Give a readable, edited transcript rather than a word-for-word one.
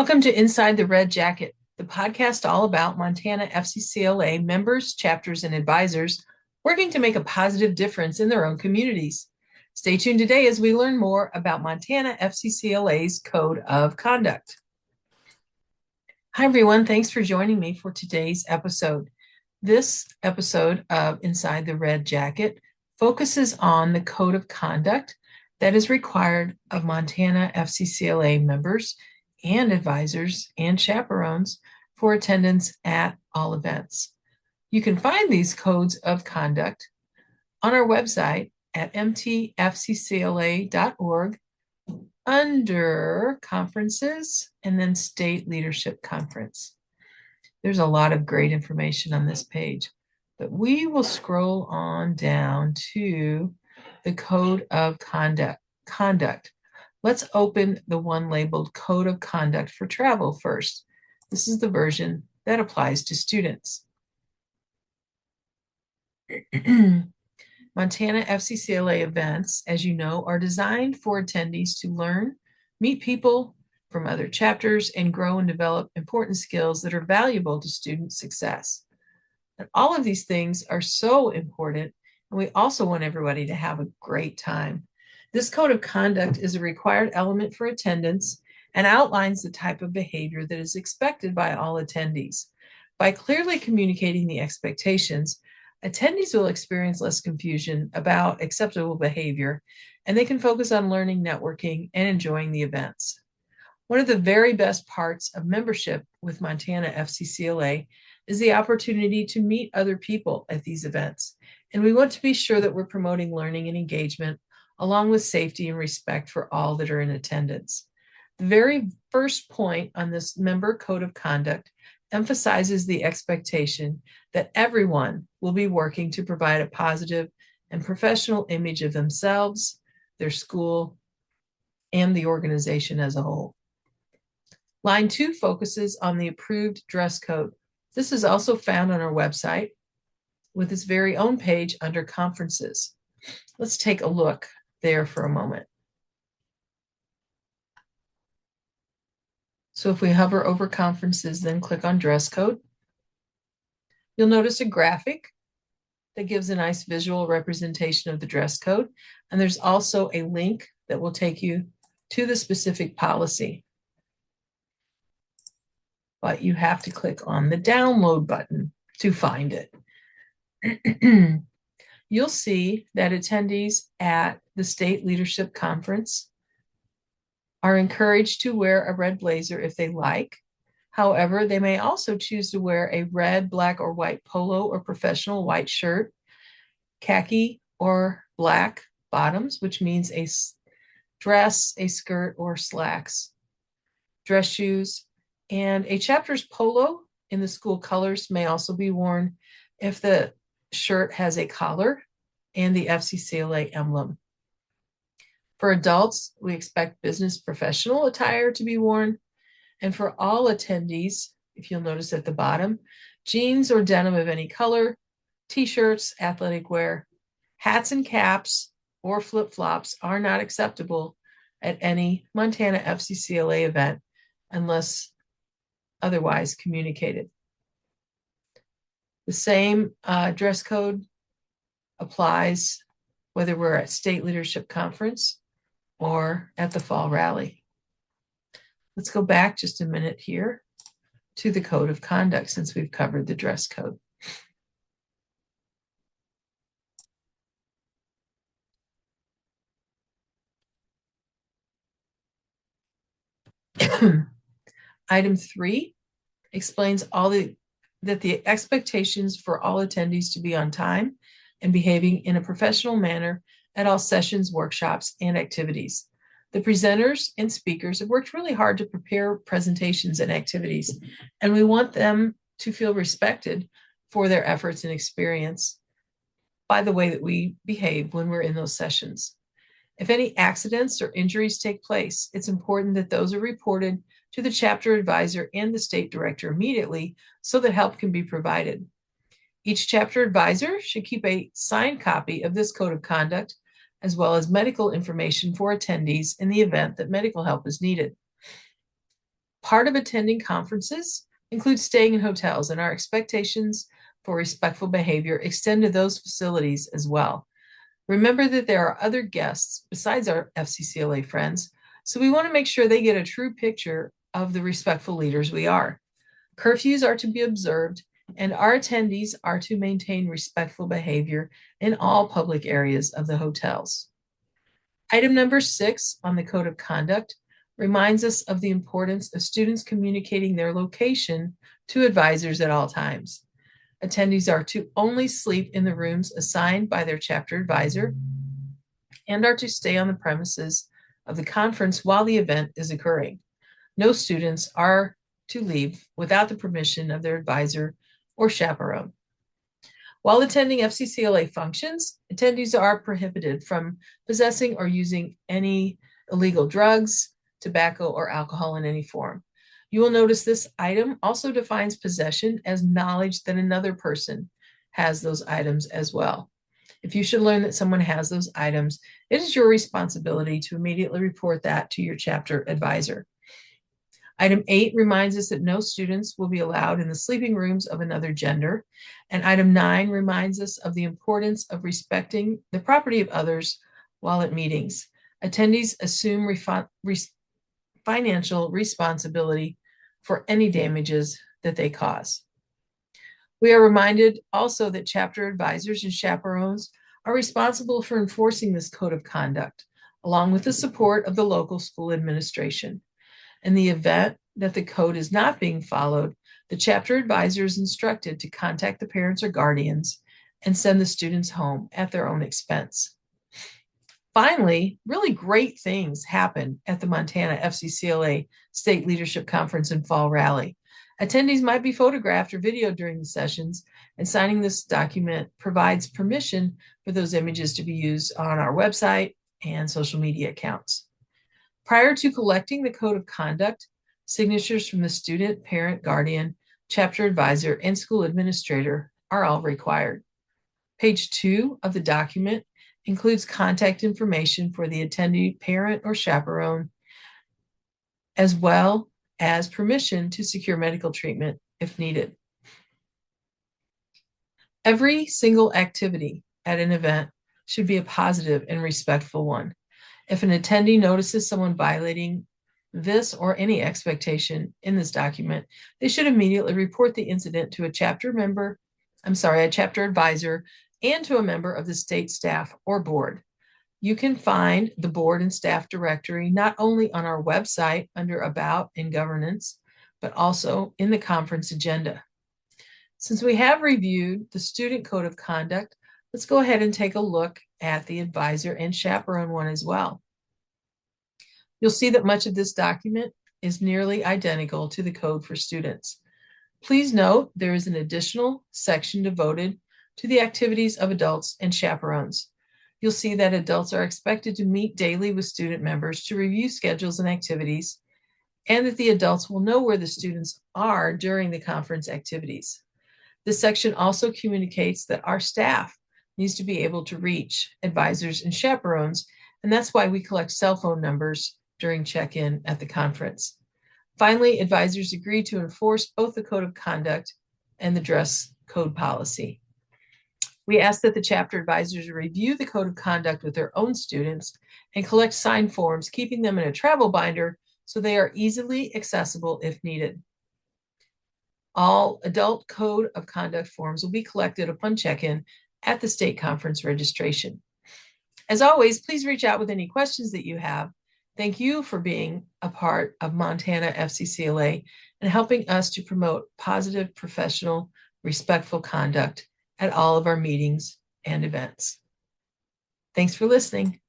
Welcome to Inside the Red Jacket, the podcast all about Montana FCCLA members, chapters, and advisors working to make a positive difference in their own communities. Stay tuned today as we learn more about Montana FCCLA's Code of Conduct. Hi, everyone. Thanks for joining me for today's episode. This episode of Inside the Red Jacket focuses on the Code of Conduct that is required of Montana FCCLA members and advisors and chaperones for attendance at all events. You can find these codes of conduct on our website at mtfccla.org under conferences and then State Leadership Conference. There's a lot of great information on this page, but we will scroll on down to the Code of Conduct. Let's open the one labeled Code of Conduct for Travel first. This is the version that applies to students. Montana FCCLA events, as you know, are designed for attendees to learn, meet people from other chapters, and grow and develop important skills that are valuable to student success. And all of these things are so important, and we also want everybody to have a great time. This code of conduct is a required element for attendance and outlines the type of behavior that is expected by all attendees. By clearly communicating the expectations, attendees will experience less confusion about acceptable behavior, and they can focus on learning, networking, and enjoying the events. One of the very best parts of membership with Montana FCCLA is the opportunity to meet other people at these events, and we want to be sure that we're promoting learning and engagement along with safety and respect for all that are in attendance. The very first point on this member code of conduct emphasizes the expectation that everyone will be working to provide a positive and professional image of themselves, their school, and the organization as a whole. Line 2 focuses on the approved dress code. This is also found on our website with its very own page under conferences. Let's take a look there for a moment. So if we hover over conferences, then click on dress code, you'll notice a graphic that gives a nice visual representation of the dress code. And there's also a link that will take you to the specific policy. But you have to click on the download button to find it. You'll see that attendees at the State Leadership Conference are encouraged to wear a red blazer if they like. However, they may also choose to wear a red, black, or white polo or professional white shirt, khaki or black bottoms, which means a dress, a skirt, or slacks, dress shoes, and a chapter's polo in the school colors may also be worn if the shirt has a collar and the FCCLA emblem. For adults, we expect business professional attire to be worn. And for all attendees, if you'll notice at the bottom, jeans or denim of any color, t-shirts, athletic wear, hats and caps, or flip-flops are not acceptable at any Montana FCCLA event unless otherwise communicated. The same dress code applies whether we're at State Leadership Conference or at the Fall Rally. Let's go back just a minute here to the Code of Conduct since we've covered the dress code. Item 3 explains that the expectations for all attendees to be on time and behaving in a professional manner at all sessions, workshops, and activities. The presenters and speakers have worked really hard to prepare presentations and activities, and we want them to feel respected for their efforts and experience by the way that we behave when we're in those sessions. If any accidents or injuries take place, it's important that those are reported to the chapter advisor and the state director immediately so that help can be provided. Each chapter advisor should keep a signed copy of this code of conduct as well as medical information for attendees in the event that medical help is needed. Part of attending conferences includes staying in hotels, and our expectations for respectful behavior extend to those facilities as well. Remember that there are other guests besides our FCCLA friends, so we want to make sure they get a true picture of the respectful leaders we are. Curfews are to be observed, and our attendees are to maintain respectful behavior in all public areas of the hotels. Item number 6 on the Code of Conduct reminds us of the importance of students communicating their location to advisors at all times. Attendees are to only sleep in the rooms assigned by their chapter advisor and are to stay on the premises of the conference while the event is occurring. No students are to leave without the permission of their advisor or chaperone. While attending FCCLA functions, attendees are prohibited from possessing or using any illegal drugs, tobacco, or alcohol in any form. You will notice this item also defines possession as knowledge that another person has those items as well. If you should learn that someone has those items, it is your responsibility to immediately report that to your chapter advisor. Item 8 reminds us that no students will be allowed in the sleeping rooms of another gender. And item 9 reminds us of the importance of respecting the property of others while at meetings. Attendees assume financial responsibility for any damages that they cause. We are reminded also that chapter advisors and chaperones are responsible for enforcing this code of conduct, along with the support of the local school administration. In the event that the code is not being followed, the chapter advisor is instructed to contact the parents or guardians and send the students home at their own expense. Finally, really great things happen at the Montana FCCLA State Leadership Conference and Fall Rally. Attendees might be photographed or videoed during the sessions, and signing this document provides permission for those images to be used on our website and social media accounts. Prior to collecting the code of conduct, signatures from the student, parent, guardian, chapter advisor, and school administrator are all required. Page 2 of the document includes contact information for the attendee, parent, or chaperone, as well as permission to secure medical treatment if needed. Every single activity at an event should be a positive and respectful one. If an attendee notices someone violating this or any expectation in this document, they should immediately report the incident to a chapter advisor and to a member of the state staff or board. You can find the board and staff directory not only on our website under About and Governance, but also in the conference agenda. Since we have reviewed the student code of conduct, let's go ahead and take a look at the advisor and chaperone one as well. You'll see that much of this document is nearly identical to the code for students. Please note there is an additional section devoted to the activities of adults and chaperones. You'll see that adults are expected to meet daily with student members to review schedules and activities, and that the adults will know where the students are during the conference activities. This section also communicates that our staff needs to be able to reach advisors and chaperones, and that's why we collect cell phone numbers during check-in at the conference. Finally, advisors agree to enforce both the code of conduct and the dress code policy. We ask that the chapter advisors review the code of conduct with their own students and collect signed forms, keeping them in a travel binder so they are easily accessible if needed. All adult code of conduct forms will be collected upon check-in at the state conference registration. As always, please reach out with any questions that you have. Thank you for being a part of Montana FCCLA and helping us to promote positive, professional, respectful conduct at all of our meetings and events. Thanks for listening.